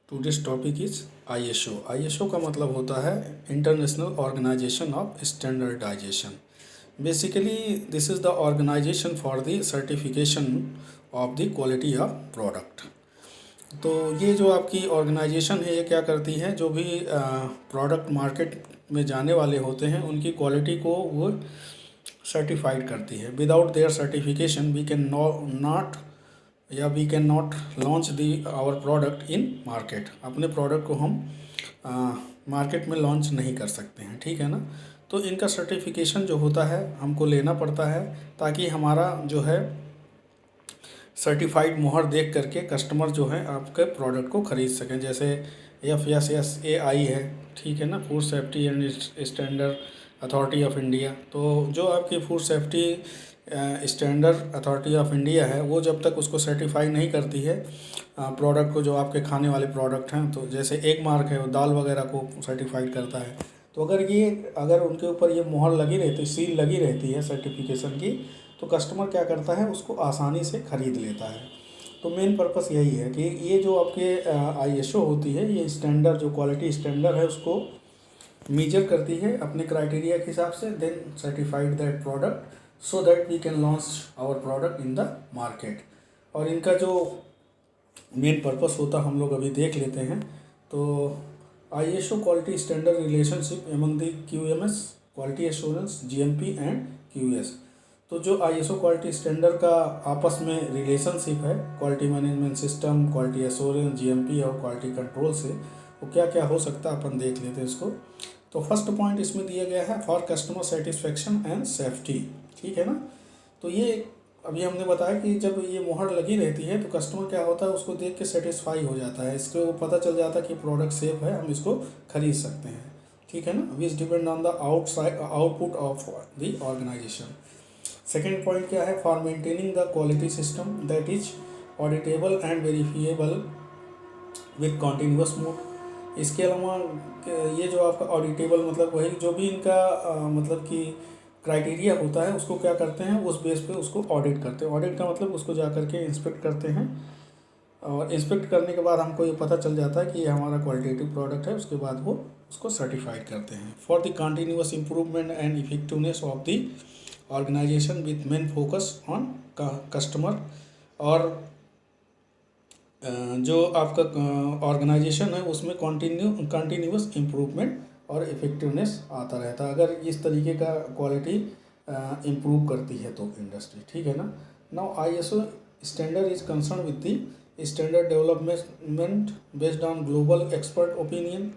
Today's topic is ISO। ISO का मतलब होता है international organisation of standardisation. Basically this is the organisation for the certification of the quality of product. तो ये जो आपकी ऑर्गेनाइजेशन है ये क्या करती है, जो भी प्रोडक्ट मार्केट में जाने वाले होते हैं उनकी क्वालिटी को वो सर्टिफाइड करती है। Without their certification we can not या we can not launch the our product in market. अपने प्रोडक्ट को हम मार्केट में लॉन्च नहीं कर सकते हैं, ठीक है ना। तो इनका सर्टिफिकेशन जो होता है हमको लेना पड़ता है ताकि हमारा जो है सर्टिफाइड मोहर देख करके कस्टमर जो है आपके प्रोडक्ट को ख़रीद सकें। जैसे FSSAI है, ठीक है ना, food safety and standard authority of India. तो जो आपकी food safety standard authority of India है वो जब तक उसको सर्टिफाई नहीं करती है प्रोडक्ट को, जो आपके खाने वाले प्रोडक्ट हैं, तो जैसे एक मार्क है वो दाल वगैरह को सर्टिफाइड करता है। तो अगर उनके ऊपर ये मोहर लगी रहती, सील लगी रहती है सर्टिफिकेशन की, तो कस्टमर क्या करता है उसको आसानी से ख़रीद लेता है। तो मेन पर्पस यही है कि ये जो आपके ISO होती है, ये स्टैंडर्ड जो क्वालिटी स्टैंडर्ड है उसको मेजर करती है अपने क्राइटेरिया के हिसाब से, then certified that product so that we can launch our product in the market. और इनका जो मेन पर्पस होता हम लोग अभी देख लेते हैं। तो ISO quality standard relationship among the QMS quality assurance, GMP and QS। तो जो ISO क्वालिटी स्टैंडर्ड का आपस में रिलेशनशिप है quality management system, quality assurance, GMP और क्वालिटी कंट्रोल से, वो क्या क्या हो सकता है अपन देख लेते हैं इसको। तो फर्स्ट पॉइंट इसमें दिया गया है for customer satisfaction and safety, ठीक है ना। तो ये अभी हमने बताया कि जब ये मोहर लगी रहती है तो कस्टमर क्या होता है उसको देख के सेटिस्फाई हो जाता है, इसको पता चल जाता है कि प्रोडक्ट सेफ है, हम इसको खरीद सकते हैं, ठीक है ना। Which depend on the output of the organization. Second point क्या है, for maintaining the quality system that is auditable and verifiable with continuous mode. इसके अलावा ये जो आपका ऑडिटेबल मतलब वही जो भी इनका मतलब कि क्राइटेरिया होता है उसको क्या करते हैं उस बेस पे उसको ऑडिट करते हैं। ऑडिट का मतलब उसको जा करके इंस्पेक्ट करते हैं, और इंस्पेक्ट करने के बाद हमको ये पता चल जाता है कि ये हमारा क्वालिटेटिव प्रोडक्ट है, उसके बाद वो उसको सर्टिफाइड करते हैं। For the continuous improvement and effectiveness of the organisation with main focus on customer. और जो आपका ऑर्गेनाइजेशन है उसमें कंटिन्यूअस इम्प्रूवमेंट और इफ़ेक्टिवनेस आता रहता है, अगर इस तरीके का क्वालिटी इम्प्रूव करती है तो इंडस्ट्री, ठीक है ना। Now ISO standard is concern with the standard development based on global expert opinion.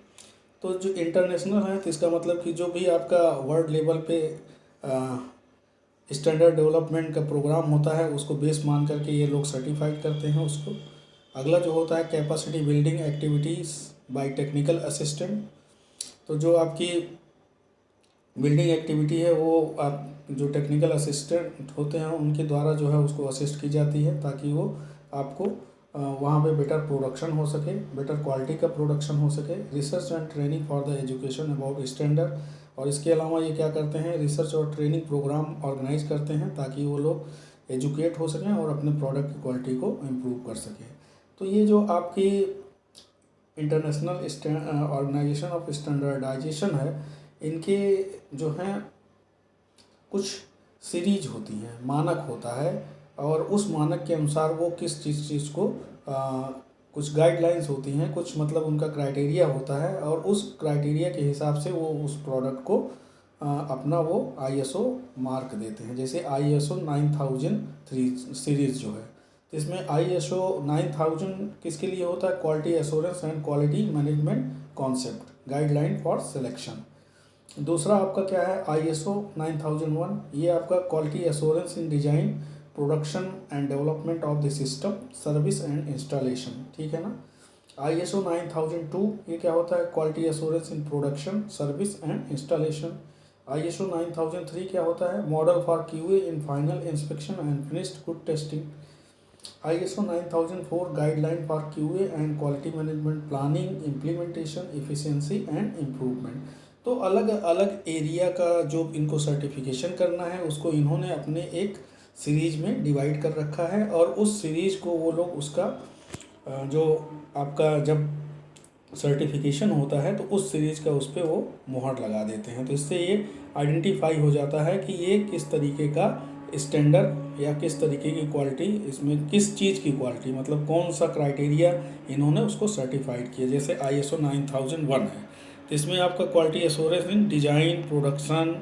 तो जो इंटरनेशनल है तो इसका मतलब कि जो भी आपका वर्ल्ड लेवल पे स्टैंडर्ड डेवलपमेंट का प्रोग्राम होता है उसको बेस मान करके ये लोग सर्टिफाइड करते हैं उसको। अगला जो होता है capacity building activities by technical assistant. तो जो आपकी बिल्डिंग एक्टिविटी है वो आप जो टेक्निकल असिस्टेंट होते हैं उनके द्वारा जो है उसको असिस्ट की जाती है ताकि वो आपको वहाँ पे बेटर प्रोडक्शन हो सके, बेटर क्वालिटी का प्रोडक्शन हो सके। Research and training for the education about standard. और इसके अलावा ये क्या करते हैं, रिसर्च और ट्रेनिंग प्रोग्राम ऑर्गेनाइज करते हैं ताकि वो लोग एजुकेट हो सकें और अपने प्रोडक्ट की क्वालिटी को इम्प्रूव कर सकें। तो ये जो आपकी इंटरनेशनल ऑर्गेनाइजेशन ऑफ स्टैंडर्डाइजेशन है, इनके जो हैं कुछ सीरीज होती हैं, मानक होता है, और उस मानक के अनुसार वो किस चीज़ को कुछ गाइडलाइंस होती हैं, कुछ मतलब उनका क्राइटेरिया होता है, और उस क्राइटेरिया के हिसाब से वो उस प्रोडक्ट को अपना वो ISO मार्क देते हैं। जैसे ISO 9003 सीरीज़ जो है, तो इसमें ISO 9000 किसके लिए होता है, quality assurance and quality management concept guideline for selection. दूसरा आपका क्या है ISO 9001, ये आपका quality assurance in design production and development of the system service and installation, ठीक है ना। ISO 9002 ये क्या होता है, quality assurance in production service and installation. ISO 9003 क्या होता है, model for QA in final inspection and finished good testing. ISO 9004 guideline for QA and quality management planning implementation efficiency and improvement. तो अलग अलग एरिया का जो इनको certification करना है उसको इन्होंने अपने एक सीरीज में डिवाइड कर रखा है, और उस सीरीज को वो लोग उसका जो आपका जब सर्टिफिकेशन होता है तो उस सीरीज़ का उस पर वो मुहर लगा देते हैं। तो इससे ये आइडेंटिफाई हो जाता है कि ये किस तरीके का स्टैंडर्ड या किस तरीके की क्वालिटी, इसमें किस चीज़ की क्वालिटी, मतलब कौन सा क्राइटेरिया इन्होंने उसको सर्टिफाइड किया। जैसे ISO 9001 है, तो इसमें आपका quality assurance in design, production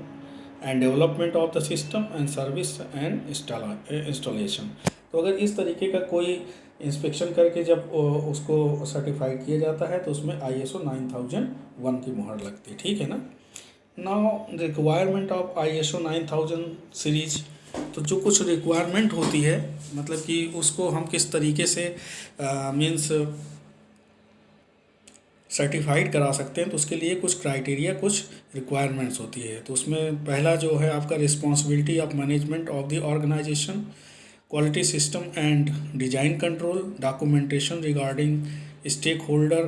and development of the system and service and installation. तो अगर इस तरीके का कोई इंस्पेक्शन करके जब उसको सर्टिफाइड किया जाता है तो उसमें ISO 9001 की मुहर लगती है, ठीक है ना। Now requirement of ISO 9000 series, तो जो कुछ रिक्वायरमेंट होती है, मतलब कि उसको हम किस तरीके से मीन्स सर्टिफाइड करा सकते हैं, तो उसके लिए कुछ क्राइटेरिया, कुछ रिक्वायरमेंट्स होती है। तो उसमें पहला जो है आपका responsibility of management of the organisation, quality system and design control, documentation regarding stakeholder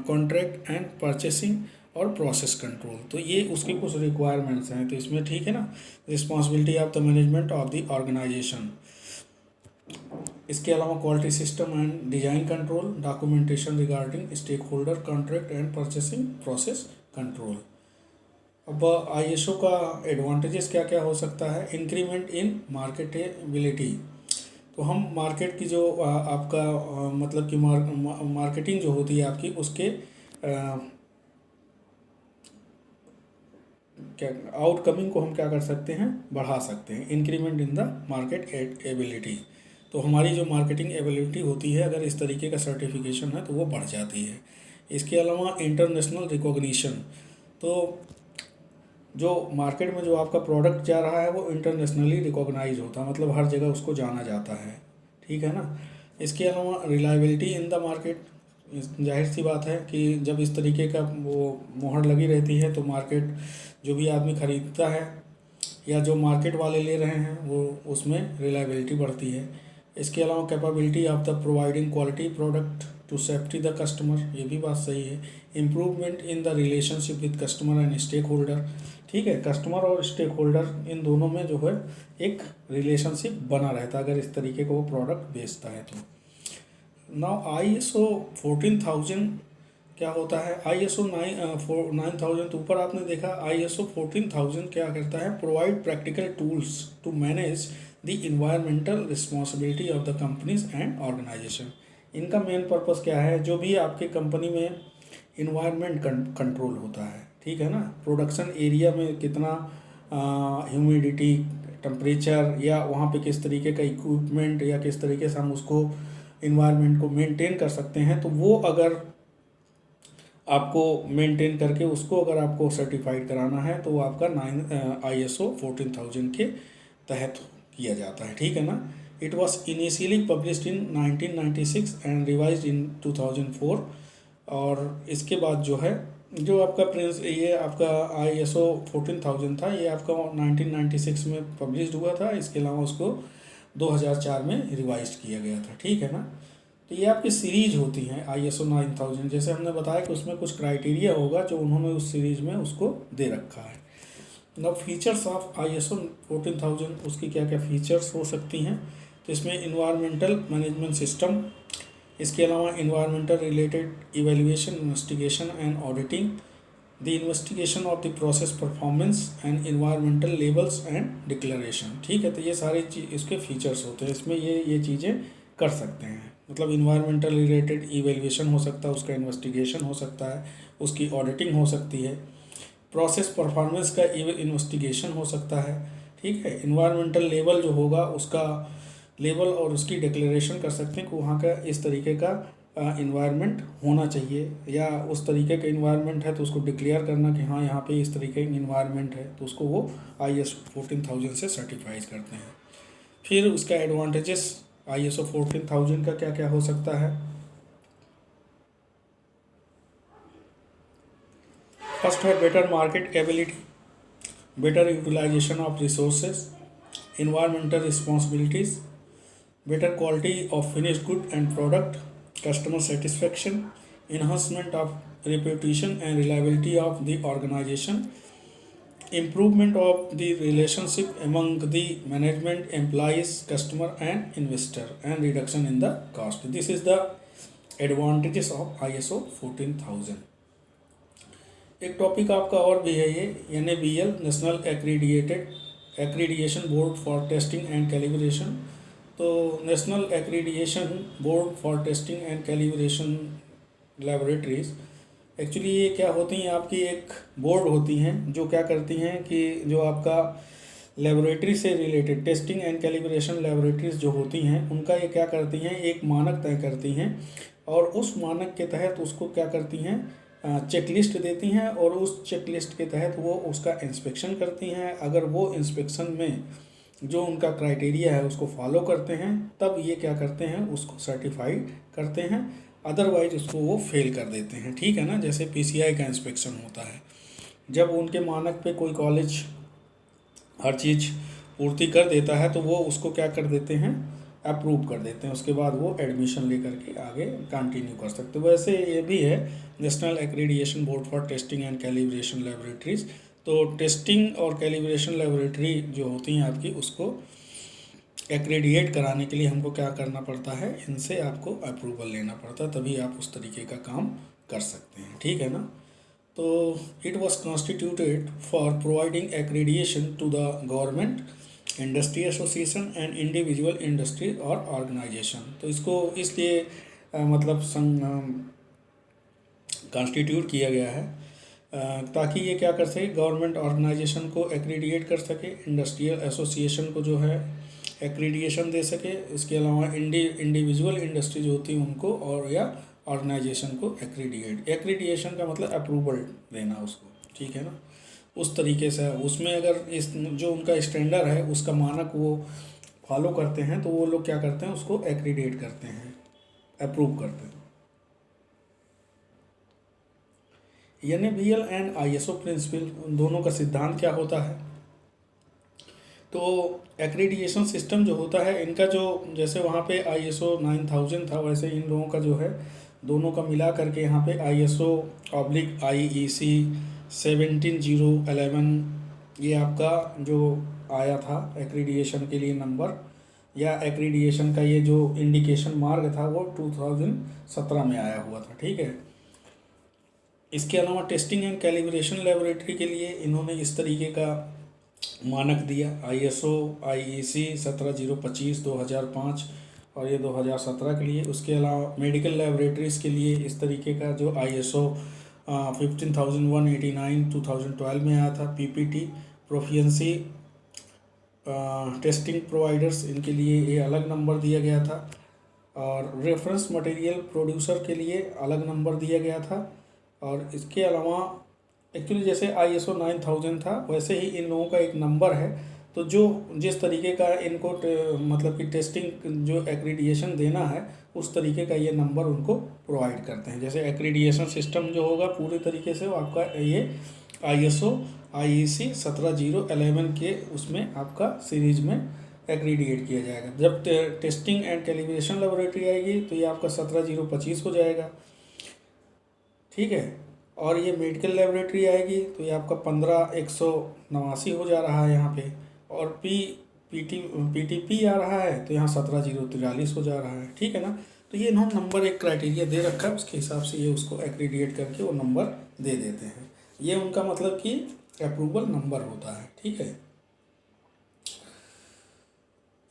contract and purchasing और प्रोसेस कंट्रोल। तो ये उसके कुछ रिक्वायरमेंट्स हैं। तो इसमें ठीक है ना, responsibility of the management of the organisation, इसके अलावा quality system and design control, documentation regarding stakeholder contract and purchasing process control. अब ISO का एडवांटेजेस क्या क्या हो सकता है। इंक्रीमेंट इन मार्केटेबिलिटी, तो हम मार्केट की जो आपका मतलब कि मार्केटिंग जो होती है आपकी, उसके क्या आउटकमिंग को हम क्या कर सकते हैं, बढ़ा सकते हैं। Increment in the market ability, तो हमारी जो मार्केटिंग एबिलिटी होती है अगर इस तरीके का सर्टिफिकेशन है तो वो बढ़ जाती है। इसके अलावा इंटरनेशनल रिकॉग्निशन, तो जो मार्केट में जो आपका प्रोडक्ट जा रहा है वो इंटरनेशनली रिकॉग्नाइज होता है, मतलब हर जगह उसको जाना जाता है, ठीक है ना। इसके अलावा रिलायबिलिटी इन द मार्केट, जाहिर सी बात है कि जब इस तरीके का वो मोहर लगी रहती है तो मार्केट, जो भी आदमी ख़रीदता है या जो मार्केट वाले ले रहे हैं वो, उसमें रिलायबिलिटी बढ़ती है। इसके अलावा capability of the providing quality product to safety the customer, ये भी बात सही है। Improvement in the relationship with customer and stakeholder, ठीक है, कस्टमर और स्टेक होल्डर इन दोनों में जो है एक रिलेशनशिप बना रहता है अगर इस तरीके का वो प्रोडक्ट बेचता है तो। नाउ ISO 14000 क्या होता है। ISO 9000 तो ऊपर आपने देखा, ISO 14000 क्या करता है, provide practical tools to manage the environmental responsibility of the companies and organisation. इनका मेन पर्पस क्या है, जो भी आपके कंपनी में इन्वायरमेंट कंट्रोल होता है, ठीक है ना, प्रोडक्शन एरिया में कितना ह्यूमिडिटी, टेम्परेचर, या वहाँ पे किस तरीके का इक्विपमेंट या किस तरीके से हम उसको इन्वायरमेंट को मेंटेन कर सकते हैं, तो वो अगर आपको मेंटेन करके उसको अगर आपको सर्टिफाइड कराना है तो वो आपका ISO 14000 के तहत किया जाता है, ठीक है ना। It was initially published in 1996 and revised in 2004, और इसके बाद जो है जो आपका ये आपका ISO 14000 था, ये आपका 1996 में पब्लिश्ड हुआ था। इसके अलावा उसको 2004 में रिवाइज किया गया था, ठीक है ना। तो ये आपकी सीरीज होती हैं ISO 9000, जैसे हमने बताया कि उसमें कुछ क्राइटेरिया होगा जो उन्होंने उस सीरीज में उसको दे रखा है। नाउ फीचर्स ऑफ ISO 14000, उसकी क्या क्या फीचर्स हो सकती हैं। तो इसमें इन्वायरमेंटल मैनेजमेंट सिस्टम, इसके अलावा environmental related evaluation, investigation and auditing, the investigation of the process performance and environmental labels and declaration, ठीक है। तो ये सारे इसके फीचर्स होते हैं, इसमें ये चीज़ें कर सकते हैं, मतलब इन्वायरमेंटल रिलेटेड इवेल्युएशन हो सकता है, उसका इन्वेस्टिगेशन हो सकता है, उसकी ऑडिटिंग हो सकती है, प्रोसेस परफॉर्मेंस का इन्वेस्टिगेशन हो सकता है, ठीक है। इन्वायरमेंटल लेवल जो होगा उसका लेवल और उसकी डिक्लेरेशन कर सकते हैं कि वहाँ का इस तरीके का इन्वायरमेंट होना चाहिए, या उस तरीके का इन्वायरमेंट है तो उसको डिक्लेयर करना कि हाँ यहाँ पे इस तरीके का इन्वायरमेंट है, तो उसको वो ISO 14000 से सर्टिफाइज करते हैं। फिर उसका एडवांटेजेस ISO 14000 का क्या क्या हो सकता है। फर्स्ट है better market ability, better utilisation of resources, environmental responsibilities, better quality of finished good and product, customer satisfaction, enhancement of reputation and reliability of the organization, improvement of the relationship among the management, employees, customer and investor, and reduction in the cost. This is the advantages of ISO 14000। एक topic आपका और भी है ये NABL, national accreditation board for testing and calibration. तो national accreditation board for testing and calibration laboratories, actually ये क्या होती हैं, आपकी एक बोर्ड होती हैं जो क्या करती हैं कि जो आपका लेबोरेटरी से related testing and calibration laboratories जो होती हैं उनका ये क्या करती हैं, एक मानक तय करती हैं और उस मानक के तहत उसको क्या करती हैं, चेकलिस्ट देती हैं और उस चेकलिस्ट के तहत वो उसका इंस्पेक्शन करती हैं। अगर वो इंस्पेक्शन में जो उनका क्राइटेरिया है उसको फॉलो करते हैं तब ये क्या करते हैं, उसको सर्टिफाइड करते हैं, अदरवाइज उसको वो फेल कर देते हैं। ठीक है ना, जैसे PCI का इंस्पेक्शन होता है, जब उनके मानक पे कोई कॉलेज हर चीज़ पूर्ति कर देता है तो वो उसको क्या कर देते हैं, अप्रूव कर देते हैं, उसके बाद वो एडमिशन लेकर के आगे कंटिन्यू कर सकते हैं। वैसे ये भी है national accreditation board for testing and calibration laboratories. तो टेस्टिंग और कैलिब्रेशन लेबोरेटरी जो होती हैं आपकी, उसको एक्रेडिएट कराने के लिए हमको क्या करना पड़ता है, इनसे आपको अप्रूवल लेना पड़ता है, तभी आप उस तरीके का काम कर सकते हैं। ठीक है ना। तो it was constituted for providing accreditation to the government, industry association and individual industry और ऑर्गेनाइजेशन। तो इसको इसलिए मतलब कॉन्स्टिट्यूट किया गया है ताकि ये क्या कर सके, गवर्नमेंट ऑर्गेनाइजेशन को एक्रीडिएट कर सके, इंडस्ट्रियल एसोसिएशन को जो है एक्रीडिएशन दे सके, इसके अलावा इंडिविजुअल इंडस्ट्री जो होती है उनको, और या ऑर्गेनाइजेशन को एक्रीडिएशन का मतलब अप्रूवल देना उसको। ठीक है ना, उस तरीके से उसमें अगर इस जो उनका स्टैंडर्ड है उसका मानक वो फॉलो करते हैं तो वो लोग क्या करते हैं, उसको एक्रीडिएट करते हैं, अप्रूव करते हैं। NABL एंड ISO प्रिंसिपल दोनों का सिद्धांत क्या होता है, तो एक्रीडिएशन सिस्टम जो होता है इनका जो, जैसे वहाँ पे ISO 9000 था, वैसे इन लोगों का जो है दोनों का मिला करके यहाँ पे ISO/IEC 17011 ये आपका जो आया था एक्रीडिएशन के लिए नंबर, या एक्रीडिएशन का ये जो इंडिकेशन मार्क था वो 2017 में आया हुआ था। ठीक है। इसके अलावा टेस्टिंग एंड कैलिब्रेशन लेबोरेटरी के लिए इन्होंने इस तरीके का मानक दिया, ISO/IEC 17025 2005 और ये 2017 के लिए। उसके अलावा मेडिकल लेबोरेटरीज़ के लिए इस तरीके का जो ISO 15189 2012 में आया था। PPT प्रोफिशिएंसी टेस्टिंग प्रोवाइडर्स, इनके लिए ये अलग नंबर दिया गया था, और रेफरेंस मटेरियल प्रोड्यूसर के लिए अलग नंबर दिया गया था। और इसके अलावा एक्चुअली जैसे ISO 9000 था वैसे ही इन लोगों का एक नंबर है, तो जो जिस तरीके का इनको मतलब कि टेस्टिंग जो एक्रीडिएशन देना है उस तरीके का ये नंबर उनको प्रोवाइड करते हैं। जैसे एक्रीडिएशन सिस्टम जो होगा पूरी तरीके से आपका ये ISO/IEC 17011 के उसमें आपका सीरीज में एक्रीडिएट किया जाएगा। जब टेस्टिंग एंड कैलिब्रेशन लेबोरेटरी आएगी तो ये आपका 17025 हो जाएगा। ठीक है। और ये मेडिकल लेबोरेटरी आएगी तो ये आपका 15189 हो जा रहा है यहाँ पे, और PTP आ रहा है तो यहाँ 17043 हो जा रहा है। ठीक है ना। तो ये इन्होंने नंबर एक क्राइटेरिया दे रखा है, उसके हिसाब से ये उसको एक्रीडिएट करके वो नंबर दे देते हैं। ये उनका मतलब कि अप्रूवल नंबर होता है। ठीक है।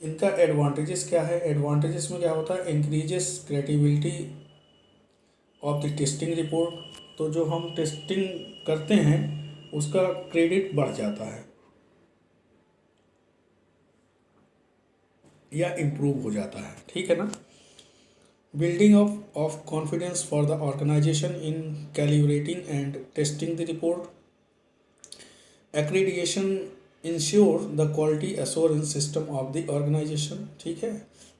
इनका एडवांटेजेस क्या है, एडवांटेजेस में क्या होता है, increases credibility of the testing report. तो जो हम टेस्टिंग करते हैं उसका क्रेडिट बढ़ जाता है या इम्प्रूव हो जाता है। ठीक है ना। Building of confidence for the organization in calibrating and testing the report. Accreditation ensure the quality assurance system of the organization. ठीक है।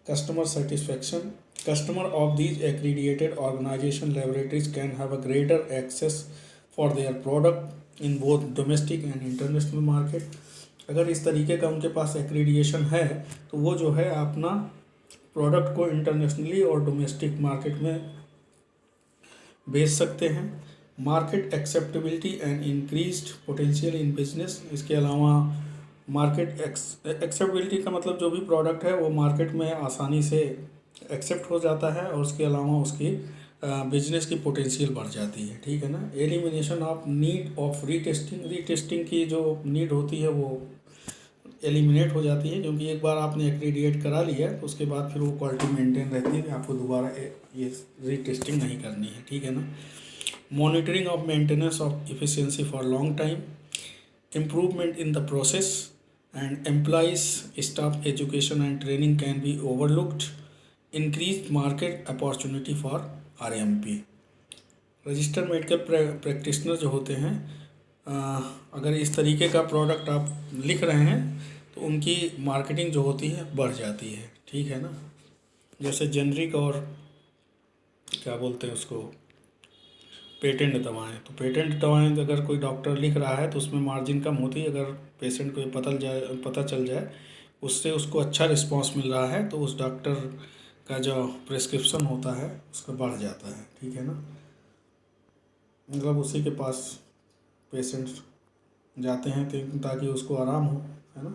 Customer satisfaction, customer of these accredited organization laboratories can have a greater access for their product in both domestic and international market। अगर इस तरीके का उनके पास accreditation है तो वो जो है अपना प्रोडक्ट को इंटरनेशनली और डोमेस्टिक मार्केट में बेच सकते हैं। Market acceptability and increased potential in business. इसके अलावा मार्केट एक्सेप्टेबिलिटी का मतलब जो भी प्रोडक्ट है वो मार्केट में आसानी से एक्सेप्ट हो जाता है और उसके अलावा उसकी बिजनेस की पोटेंशियल बढ़ जाती है, ठीक है ना। Elimination of need of retesting की जो नीड होती है वो एलिमिनेट हो जाती है, क्योंकि एक बार आपने एक्रीडिएट करा लिया तो उसके बाद फिर वो क्वालिटी मेंटेन रहती है, आपको दोबारा ये रीटेस्टिंग नहीं करनी है, ठीक है ना। Monitoring of maintenance of efficiency for long time, improvement in the process, and employees staff education and training can be overlooked, increased market opportunity for RMP। Registered medical practitioner जो होते हैं, अगर इस तरीके का प्रोडक्ट आप लिख रहे हैं तो उनकी मार्केटिंग जो होती है बढ़ जाती है, ठीक है ना। जैसे जेनरिक और क्या बोलते हैं उसको, पेटेंट दवाएं, तो पेटेंट दवाएं अगर कोई डॉक्टर लिख रहा है तो उसमें मार्जिन कम होती है। अगर पेशेंट को पता चल जाए उससे उसको अच्छा रिस्पांस मिल रहा है तो उस डॉक्टर का जो प्रिस्क्रिप्शन होता है उसका बढ़ जाता है, ठीक है ना। मतलब उसी के पास पेशेंट जाते हैं ताकि उसको आराम हो, है ना।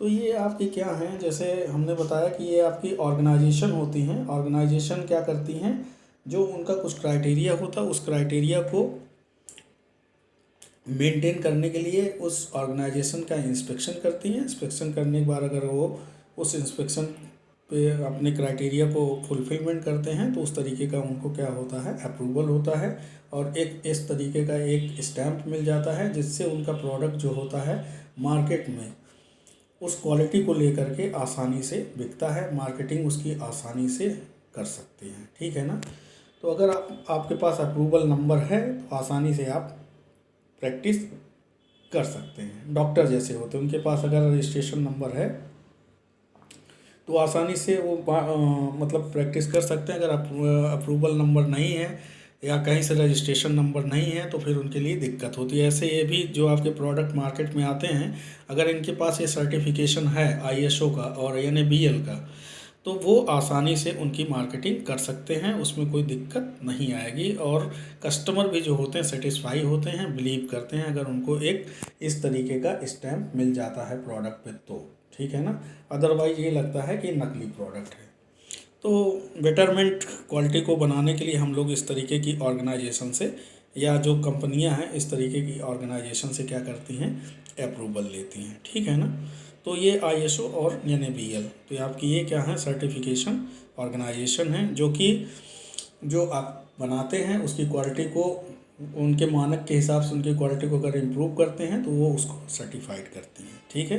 तो ये आपकी क्या हैं, जैसे हमने बताया कि ये आपकी ऑर्गेनाइजेशन होती हैं। ऑर्गेनाइजेशन क्या करती हैं, जो उनका कुछ क्राइटेरिया होता है उस क्राइटेरिया को मेंटेन करने के लिए उस ऑर्गेनाइजेशन का इंस्पेक्शन करती हैं। इंस्पेक्शन करने के बाद अगर वो उस इंस्पेक्शन पे अपने क्राइटेरिया को फुलफिलमेंट करते हैं तो उस तरीके का उनको क्या होता है, अप्रूवल होता है और एक इस तरीके का एक स्टैम्प मिल जाता है, जिससे उनका प्रोडक्ट जो होता है मार्केट में उस क्वालिटी को लेकर के आसानी से बिकता है, मार्केटिंग उसकी आसानी से कर सकते हैं, ठीक है ना। तो अगर आपके पास अप्रूवल नंबर है तो आसानी से आप प्रैक्टिस कर सकते हैं। डॉक्टर जैसे होते हैं उनके पास अगर रजिस्ट्रेशन नंबर है तो आसानी से वो मतलब प्रैक्टिस कर सकते हैं। अगर अप्रूवल नंबर नहीं है या कहीं से रजिस्ट्रेशन नंबर नहीं है तो फिर उनके लिए दिक्कत होती है। ऐसे ये भी जो आपके प्रोडक्ट मार्केट में आते हैं, अगर इनके पास ये सर्टिफिकेशन है ISO का और NABL का, तो वो आसानी से उनकी मार्केटिंग कर सकते हैं, उसमें कोई दिक्कत नहीं आएगी और कस्टमर भी जो होते हैं सेटिस्फाई होते हैं, बिलीव करते हैं अगर उनको एक इस तरीके का स्टैम्प मिल जाता है प्रोडक्ट पे तो, ठीक है ना। अदरवाइज ये लगता है कि नकली प्रोडक्ट है। तो बेटरमेंट क्वालिटी को बनाने के लिए हम लोग इस तरीके की ऑर्गेनाइजेशन से या जो कंपनियां हैं इस तरीके की ऑर्गेनाइजेशन से क्या करती हैं, अप्रूवल लेती हैं, ठीक है ना। तो ये ISO और NABL, तो ये आपकी ये क्या है, सर्टिफिकेशन ऑर्गेनाइजेशन है, जो कि जो आप बनाते हैं उसकी क्वालिटी को उनके मानक के हिसाब से उनकी क्वालिटी को अगर इम्प्रूव करते हैं तो वो उसको सर्टिफाइड करती हैं, ठीक है।